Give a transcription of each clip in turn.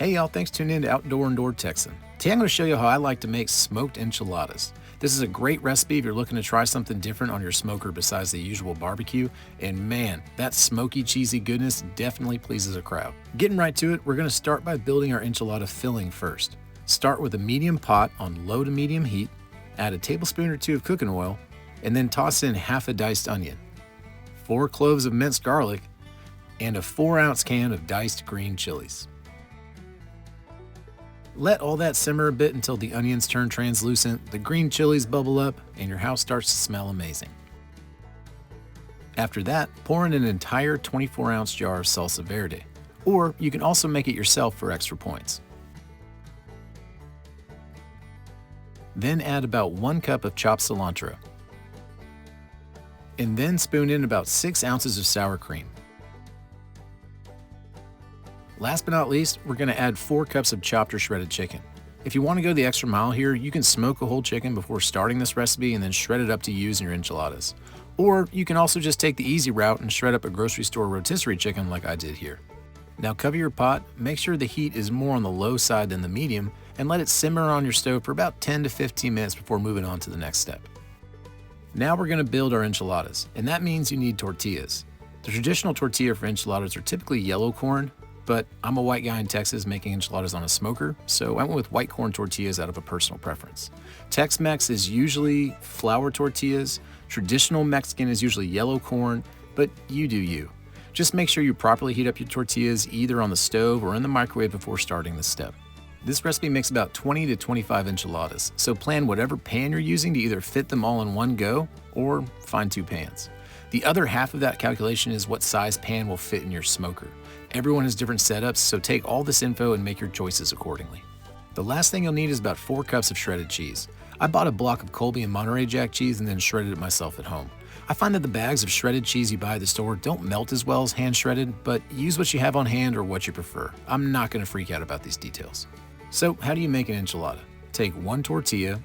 Hey y'all, thanks for tuning in to Outdoor and Door Texan. Today I'm going to show you how I like to make smoked enchiladas. This is a great recipe if you're looking to try something different on your smoker besides the usual barbecue, and man, that smoky cheesy goodness definitely pleases a crowd. Getting right to it, we're going to start by building our enchilada filling first. Start with a medium pot on low to medium heat, add a tablespoon or two of cooking oil, and then toss in half a diced onion, 4 cloves of minced garlic, and a 4-ounce can of diced green chilies. Let all that simmer a bit until the onions turn translucent, the green chilies bubble up, and your house starts to smell amazing. After that, pour in an entire 24-ounce jar of salsa verde, or you can also make it yourself for extra points. Then add about 1 cup of chopped cilantro, and then spoon in about 6 ounces of sour cream. Last but not least, we're going to add 4 cups of chopped or shredded chicken. If you want to go the extra mile here, you can smoke a whole chicken before starting this recipe and then shred it up to use in your enchiladas. Or you can also just take the easy route and shred up a grocery store rotisserie chicken like I did here. Now cover your pot, make sure the heat is more on the low side than the medium, and let it simmer on your stove for about 10 to 15 minutes before moving on to the next step. Now we're going to build our enchiladas, and that means you need tortillas. The traditional tortilla for enchiladas are typically yellow corn, but I'm a white guy in Texas making enchiladas on a smoker, so I went with white corn tortillas out of a personal preference. Tex-Mex is usually flour tortillas, traditional Mexican is usually yellow corn, but you do you. Just make sure you properly heat up your tortillas either on the stove or in the microwave before starting this step. This recipe makes about 20 to 25 enchiladas, so plan whatever pan you're using to either fit them all in one go or find 2 pans. The other half of that calculation is what size pan will fit in your smoker. Everyone has different setups, so take all this info and make your choices accordingly. The last thing you'll need is about 4 cups of shredded cheese. I bought a block of Colby and Monterey Jack cheese and then shredded it myself at home. I find that the bags of shredded cheese you buy at the store don't melt as well as hand shredded, but use what you have on hand or what you prefer. I'm not going to freak out about these details. So how do you make an enchilada? Take 1 tortilla,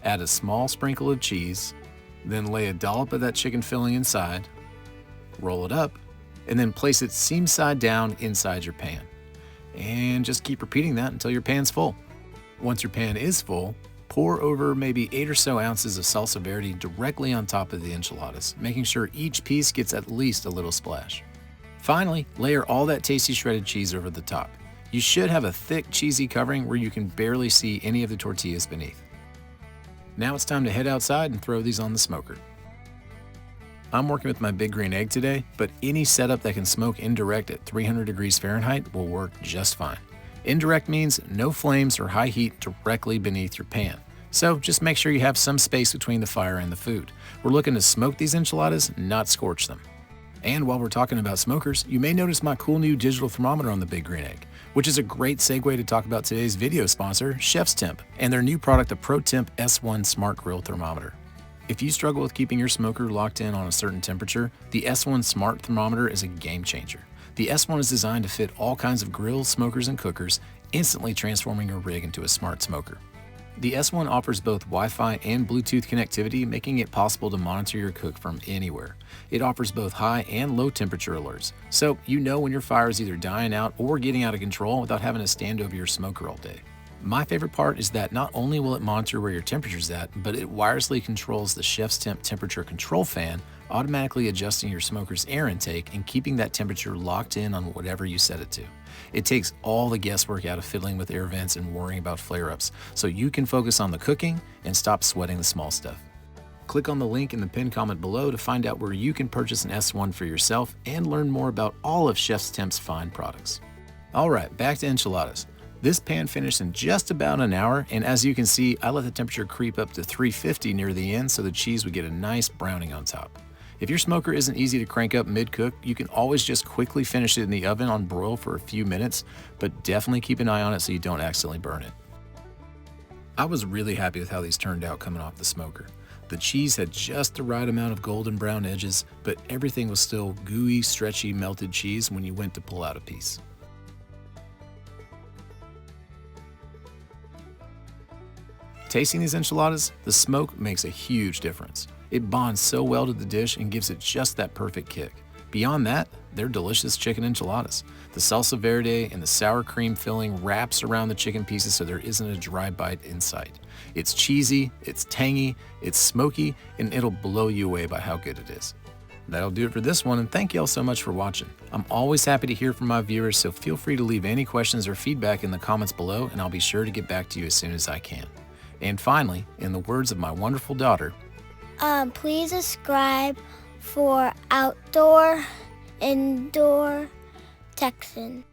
add a small sprinkle of cheese, then lay a dollop of that chicken filling inside, roll it up, and then place it seam side down inside your pan. And just keep repeating that until your pan's full. Once your pan is full, pour over maybe 8 or so ounces of salsa verde directly on top of the enchiladas, making sure each piece gets at least a little splash. Finally, layer all that tasty shredded cheese over the top. You should have a thick, cheesy covering where you can barely see any of the tortillas beneath. Now it's time to head outside and throw these on the smoker. I'm working with my big green egg today, but any setup that can smoke indirect at 300 degrees Fahrenheit will work just fine. Indirect means no flames or high heat directly beneath your pan. So just make sure you have some space between the fire and the food. We're looking to smoke these enchiladas, not scorch them. And while we're talking about smokers, you may notice my cool new digital thermometer on the big green egg, which is a great segue to talk about today's video sponsor, Chef's Temp, and their new product, the ProTemp S1 Smart Grill Thermometer. If you struggle with keeping your smoker locked in on a certain temperature, the S1 Smart Thermometer is a game changer. The S1 is designed to fit all kinds of grills, smokers, and cookers, instantly transforming your rig into a smart smoker. The S1 offers both Wi-Fi and Bluetooth connectivity, making it possible to monitor your cook from anywhere. It offers both high and low temperature alerts, so you know when your fire is either dying out or getting out of control without having to stand over your smoker all day. My favorite part is that not only will it monitor where your temperature's at, but it wirelessly controls the Chef's Temp temperature control fan, automatically adjusting your smoker's air intake and keeping that temperature locked in on whatever you set it to. It takes all the guesswork out of fiddling with air vents and worrying about flare-ups, so you can focus on the cooking and stop sweating the small stuff. Click on the link in the pinned comment below to find out where you can purchase an S1 for yourself and learn more about all of Chef's Temp's fine products. Alright, back to enchiladas. This pan finished in just about an hour, and as you can see, I let the temperature creep up to 350 near the end so the cheese would get a nice browning on top. If your smoker isn't easy to crank up mid-cook, you can always just quickly finish it in the oven on broil for a few minutes, but definitely keep an eye on it so you don't accidentally burn it. I was really happy with how these turned out coming off the smoker. The cheese had just the right amount of golden brown edges, but everything was still gooey, stretchy, melted cheese when you went to pull out a piece. Tasting these enchiladas, the smoke makes a huge difference. It bonds so well to the dish and gives it just that perfect kick. Beyond that, they're delicious chicken enchiladas. The salsa verde and the sour cream filling wraps around the chicken pieces so there isn't a dry bite inside. It's cheesy, it's tangy, it's smoky, and it'll blow you away by how good it is. That'll do it for this one, and thank you all so much for watching. I'm always happy to hear from my viewers, so feel free to leave any questions or feedback in the comments below, and I'll be sure to get back to you as soon as I can. And finally, in the words of my wonderful daughter, please subscribe for outdoor, indoor Texan.